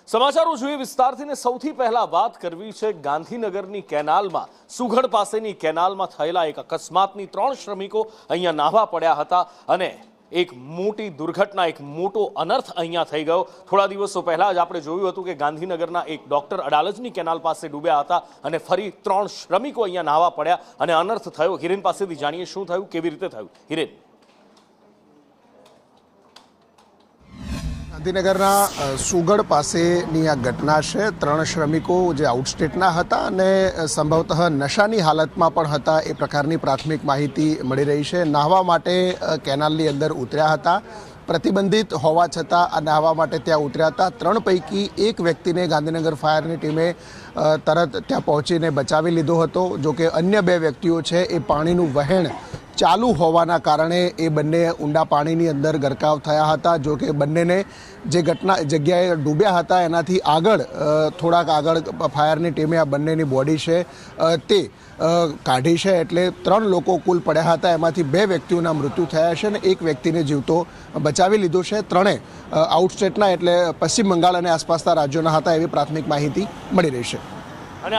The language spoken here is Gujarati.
સમાચારો જોઈએ વિસ્તારથી ને સૌથી પહેલા વાત કરવી છે ગાંધીનગરની કેનાલમાં સુઘડ પાસેની કેનાલમાં થયેલા એક અકસ્માતની 3 શ્રમિકો અહીંયા નાહવા પડ્યા હતા અને એક મોટી દુર્ઘટના એક મોટો અનર્થ અહીંયા થઈ ગયો। થોડા દિવસો પહેલા જ આપણે જોયું હતું કે ગાંધીનગરના એક ડોક્ટર અડાલજની કેનાલ પાસે ડૂબ્યા હતા અને ફરી 3 શ્રમિકો અહીંયા નાહવા પડ્યા અને અનર્થ થયો। હિરેન પાસેથી જાણીએ શું થયું, કેવી રીતે થયું। હિરેન, ગાંધીનગરના સુગડ પાસેની આ ઘટના છે। 3 શ્રમિકો જે આઉટસ્ટેટના હતા અને સંભવતઃ નશાની હાલતમાં પણ હતા એ પ્રકારની પ્રાથમિક માહિતી મળી રહી છે। નાહવા માટે કેનાલની અંદર ઉતર્યા હતા, પ્રતિબંધિત હોવા છતાં આ નાહવા માટે ત્યાં ઉતર્યા હતા। 3 પૈકી એક વ્યક્તિને ગાંધીનગર ફાયરની ટીમે તરત ત્યાં પહોંચીને બચાવી લીધો હતો। જોકે અન્ય 2 વ્યક્તિઓ છે એ પાણીનું વહેણ ચાલુ હોવાના કારણે એ બંને ઊંડા પાણીની અંદર ગરકાવ થયા હતા। જો કે બંનેને જે જગ્યાએ ડૂબ્યા હતા એનાથી આગળ થોડાક આગળ ફાયરની ટીમે આ બંનેની બોડી છે તે કાઢી છે। એટલે 3 લોકો કુલ પડ્યા હતા, એમાંથી 2 વ્યક્તિઓના મૃત્યુ થયા છે અને એક વ્યક્તિને જીવતો બચાવી લીધો છે। 3 આઉટસ્ટેટના એટલે પશ્ચિમ બંગાળ અને આસપાસના રાજ્યોના હતા એવી પ્રાથમિક માહિતી મળી રહી છે। અને